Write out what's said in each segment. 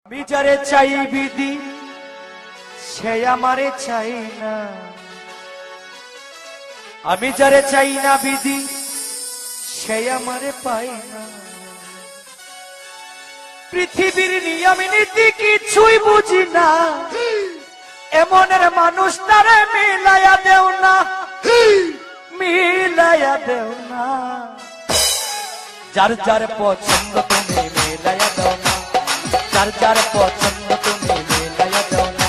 আমি যারে চাই বিধি সে আমারে চাই না, আমি যারে চাই না বিধি সে আমারে পাই না। পৃথিবীর নিয়ম নীতি কিছুই বুঝি না, এমনের মানুষ তারে মিলাইয়া দেও না, মিলাইয়া দেও না। যার যার পছন্দ তুমি মিলাইয়া দাও না, যার যার পছন্দ তুমি মিলাইয়া দাও না।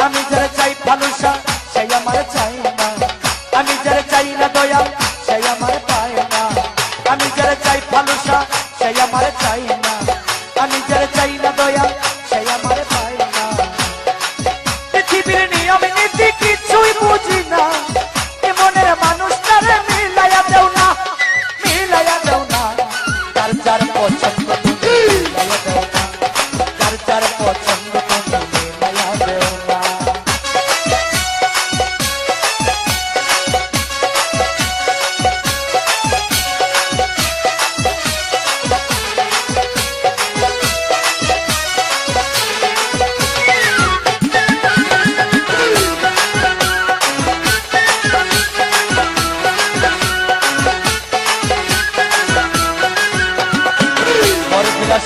আমি যারা চাই ভালোবাসা সেই আমার চাই না, আমি যারা চাই না দয়া সেই আমার পায় না। আমি যারা চাই ভালোবাসা সেই আমার চাই না, আমি যারা চাই না দয়া সেই আমার পায় না। পৃথিবীর নিয়ম নীতি কিছুই বুঝি না, এমনের মানুষ তারে মিলাইয়া দেও না, মিলাইয়া দেও না। যার যার পছন্দ তুমি মিলাইয়া দেও না, যার যার পছন্দ তুমি মিলাইয়া দেও না।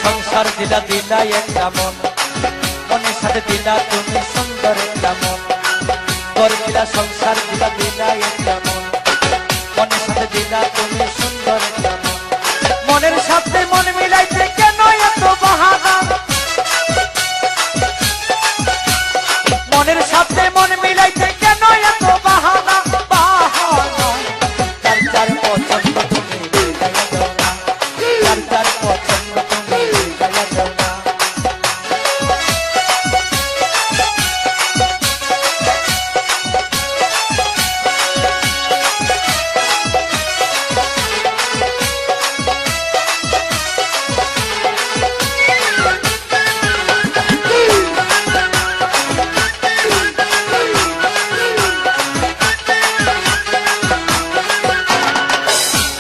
সংসার দিলা দিলা একটা মন, মনের সাথে দিলা তুমি সুন্দর একটা মন। ঘর দিলা সংসার দিলা দিলা একটা মন, মনের সাথে দিলা তুমি সুন্দর একটা মন। মনের সাথে মন মিলাইতে কেন এত বাহানা, মনের সাথে মন মিলাইতে কেন এত বাহানা, বাহানা। যার যার পছন্দ তুমি মিলাইয়া দাও না, যার যার পছন্দ তুমি মিলাইয়া দাও না।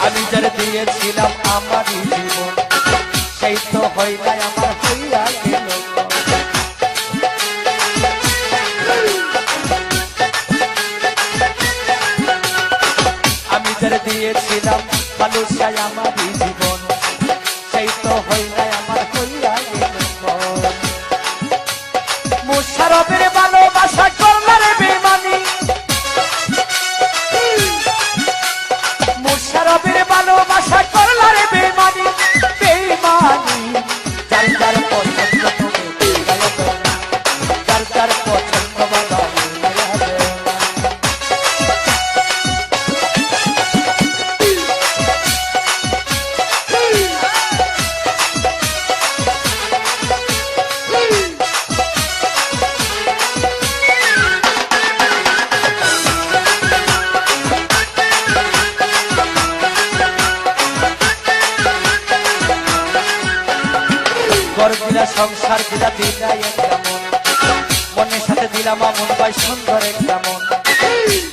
আমি যারা দিয়েছিলাম আমারই জীবন, সেই তো হইলা আমার হইয়া গেল। আমি যারা দিয়েছিলাম ভালোবাসায় আমারই জীবন, সেই তো হইলা আমার হইয়া গেল। মুশারফের ভালোবাসা করলারে বেমানি, মুশারফের ভালোবাসা করলারে বেমানি, বেমানি। যার যার পছন্দ তুমি মিলাইয়া দাও না, যার যার পছন্দ বাবা মিলাইয়া দাও না। ঘর দিলা সংসার দিলা দিলা একটা মন, মনের সাথে দিলাম আমন ভাই সুন্দর একটা মন,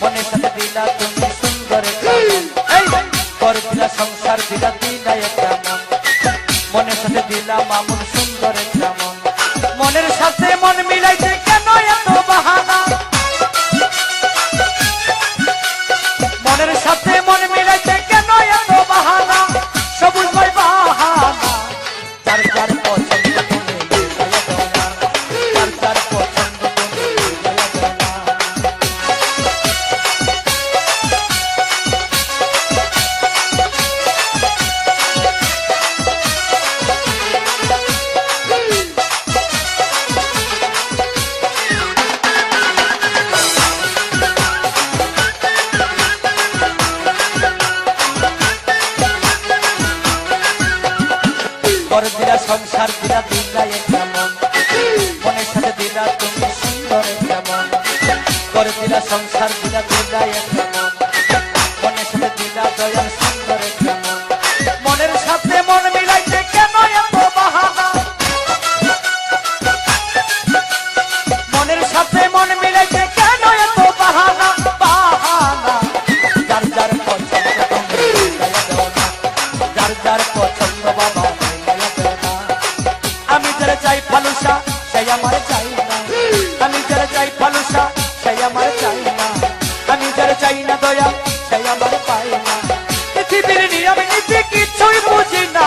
মনের সাথে দিলা তুমি সুন্দর একটা মন। ঘর দিলা সংসার দিলা দিলা একটা মন, মনের সাথে দিলাম আমন সুন্দর একটা মন। মনের সাথে মন মিলাইতে কেন এত বাহানা, মনের সাথে মন মিলাইতে কেন এত বাহানা, সবুজ ভাই বাহানা। যার যার পছন্দ তুমি মিলাইয়া দাও না, যার যার পছন্দ তুমি মিলাইয়া দাও না। ঘর দিলা সংসার দিলা দিলা একটা মন, মনের সাথে দিলা তুমি সুন্দর একটা মন। ঘর দিলা সংসার দিলা দিলা একটা মন, মনের সাথে দিলা দয়াল সুন্দর একটা মন। মনের সাথে মন মিলাইতে কেন এত বাহানা, মনের সাথে মন মিলাইতে কেন এত বাহানা, বাহানা। যার যার পছন্দ তুমি মিলাইয়া দাও না, যার যার পছন্দ বাবা মিলাইয়া দাও না। আমি যারা চাই ভালোসা সেই আমার চাই না, আমি যারা চাই ভালোসা সেই আমার চাই না, আমি যারা চাই না দয়া সেই আমার পাই না। পৃথিবীর নিয়ম নীতি কিছুই বুঝি না,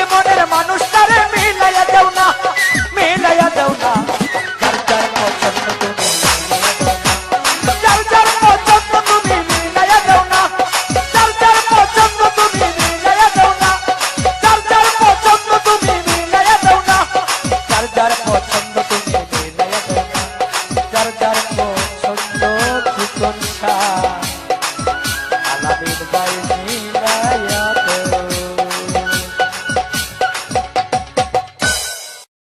এ মনের মানুষটারে মিলাইয়া দাও না, মিলাইয়া দাও না। যার যার পছন্দ তুমি মিলাইয়া দাও না, যার যার পছন্দ তুমি মিলাইয়া দাও না, যার যার পছন্দ তুমি মিলাইয়া দাও না, যার যার পছন্দ তুমি মিলাইয়া দাও না, যার যার পছন্দ তুমি মিলাইয়া দাও না, যার যার পছন্দ কি কোনটা।